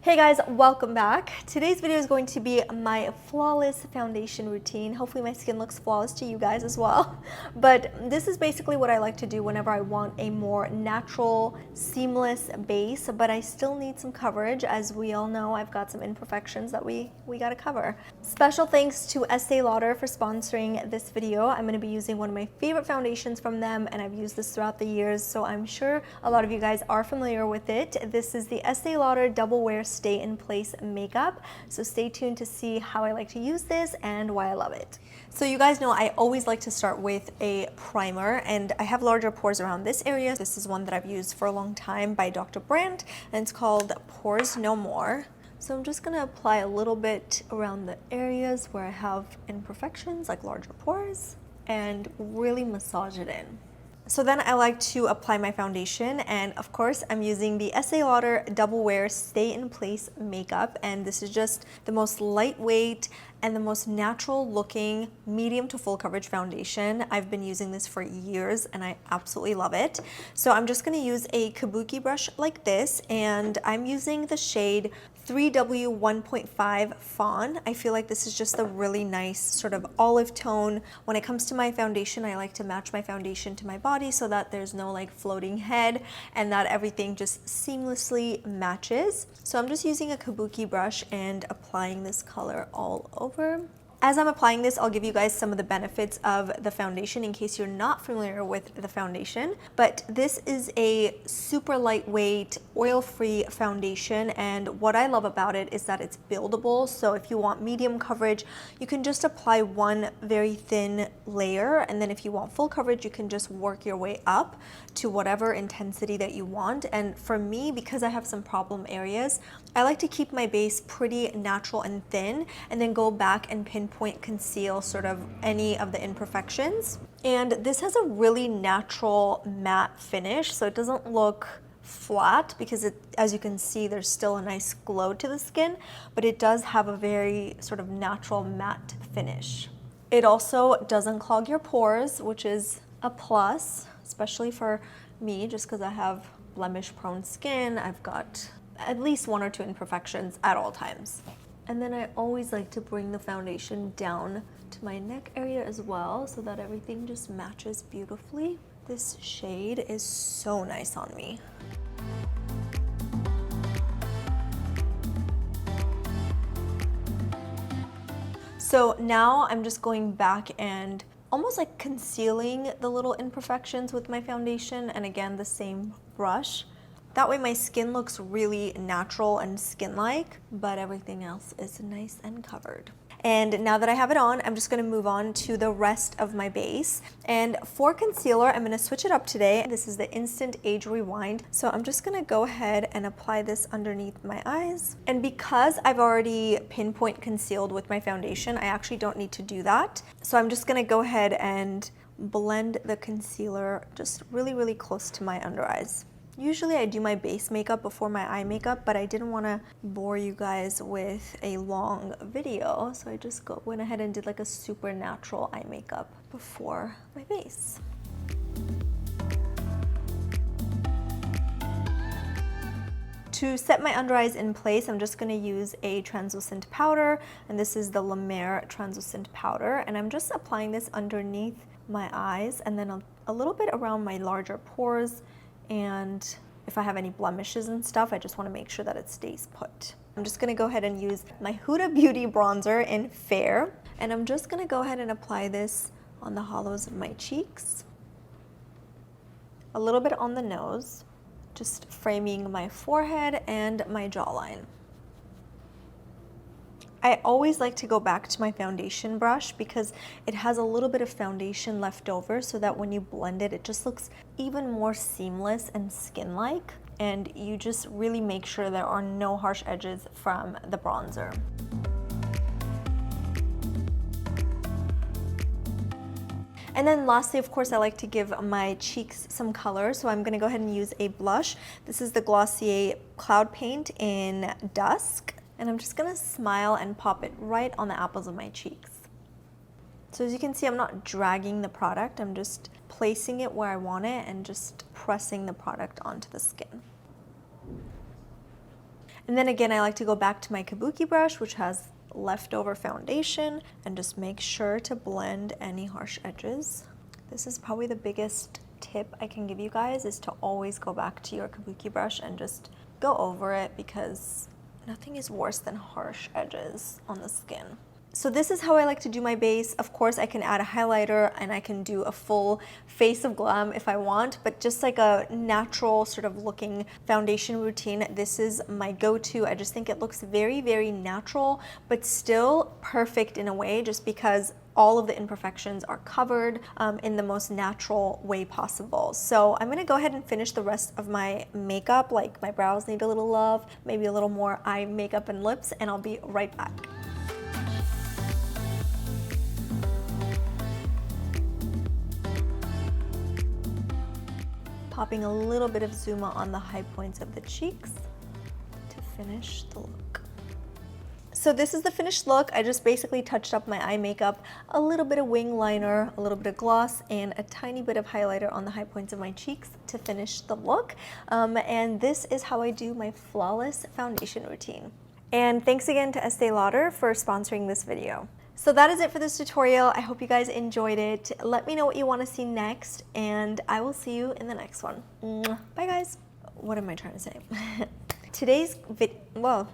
Hey guys, welcome back. Today's video is going to be my flawless foundation routine. Hopefully my skin looks flawless to you guys as well. But this is basically what I like to do whenever I want a more natural, seamless base, but I still need some coverage. As we all know, I've got some imperfections that we gotta cover. Special thanks to Este Lauder for sponsoring this video. I'm gonna be using one of my favorite foundations from them, and I've used this throughout the years, so I'm sure a lot of you guys are familiar with it. This is the Este Lauder Double Wear Stay in Place makeup, so stay tuned to see how I like to use this and why I love it. So you guys know I always like to start with a primer, and I have larger pores around this area. This is one that I've used for a long time by Dr. Brandt, and it's called Pores No More. So I'm just gonna apply a little bit around the areas where I have imperfections, like larger pores, and really massage it in. So then I like to apply my foundation, and of course I'm using the Este Lauder Double Wear Stay in Place makeup, and this is just the most lightweight and the most natural looking medium to full coverage foundation. I've been using this for years and I absolutely love it. So I'm just gonna use a kabuki brush like this, and I'm using the shade 3W 1.5 Fawn. I feel like this is just a really nice sort of olive tone. When it comes to my foundation, I like to match my foundation to my body so that there's no like floating head and that everything just seamlessly matches. So I'm just using a kabuki brush and applying this color all over. As I'm applying this, I'll give you guys some of the benefits of the foundation in case you're not familiar with the foundation. But this is a super lightweight, oil-free foundation, and what I love about it is that it's buildable. So if you want medium coverage, you can just apply one very thin layer, and then if you want full coverage, you can just work your way up to whatever intensity that you want. And for me, because I have some problem areas, I like to keep my base pretty natural and thin, and then go back and pinpoint conceal sort of any of the imperfections. And this has a really natural matte finish, so it doesn't look flat because as you can see, there's still a nice glow to the skin, but it does have a very sort of natural matte finish. It also doesn't clog your pores, which is a plus, especially for me, just because I have blemish prone skin. I've got at least one or two imperfections at all times. And then I always like to bring the foundation down to my neck area as well so that everything just matches beautifully. This shade is so nice on me. So now I'm just going back and almost like concealing the little imperfections with my foundation, and again, the same brush. That way my skin looks really natural and skin-like, but everything else is nice and covered. And now that I have it on, I'm just gonna move on to the rest of my base. And for concealer, I'm gonna switch it up today. This is the Instant Age Rewind. So I'm just gonna go ahead and apply this underneath my eyes. And because I've already pinpoint concealed with my foundation, I actually don't need to do that. So I'm just gonna go ahead and blend the concealer just really, really close to my under eyes. Usually I do my base makeup before my eye makeup, but I didn't want to bore you guys with a long video, so I just went ahead and did like a super natural eye makeup before my base. To set my under eyes in place, I'm just going to use a translucent powder, and this is the La Mer translucent powder, and I'm just applying this underneath my eyes and then a little bit around my larger pores. And if I have any blemishes and stuff, I just want to make sure that it stays put. I'm just going to go ahead and use my Huda Beauty bronzer in Fair, and I'm just going to go ahead and apply this on the hollows of my cheeks, a little bit on the nose, just framing my forehead and my jawline. I always like to go back to my foundation brush because it has a little bit of foundation left over, so that when you blend it, it just looks even more seamless and skin-like, and you just really make sure there are no harsh edges from the bronzer. And then lastly, of course, I like to give my cheeks some color, so I'm gonna go ahead and use a blush. This is the Glossier Cloud Paint in Dusk. And I'm just gonna smile and pop it right on the apples of my cheeks. So as you can see, I'm not dragging the product, I'm just placing it where I want it and just pressing the product onto the skin. And then again, I like to go back to my kabuki brush, which has leftover foundation, and just make sure to blend any harsh edges. This is probably the biggest tip I can give you guys, is to always go back to your kabuki brush and just go over it, because nothing is worse than harsh edges on the skin. So this is how I like to do my base. Of course, I can add a highlighter and I can do a full face of glam if I want, but just like a natural sort of looking foundation routine, this is my go-to. I just think it looks very, very natural, but still perfect in a way, just because all of the imperfections are covered in the most natural way possible. So I'm gonna go ahead and finish the rest of my makeup. Like, my brows need a little love, maybe a little more eye makeup and lips, and I'll be right back. Popping a little bit of Zuma on the high points of the cheeks to finish the look. So this is the finished look. I just basically touched up my eye makeup, a little bit of wing liner, a little bit of gloss, and a tiny bit of highlighter on the high points of my cheeks to finish the look. And this is how I do my flawless foundation routine. And thanks again to Este Lauder for sponsoring this video. So that is it for this tutorial. I hope you guys enjoyed it. Let me know what you want to see next, and I will see you in the next one. Bye guys. What am I trying to say? Today's well,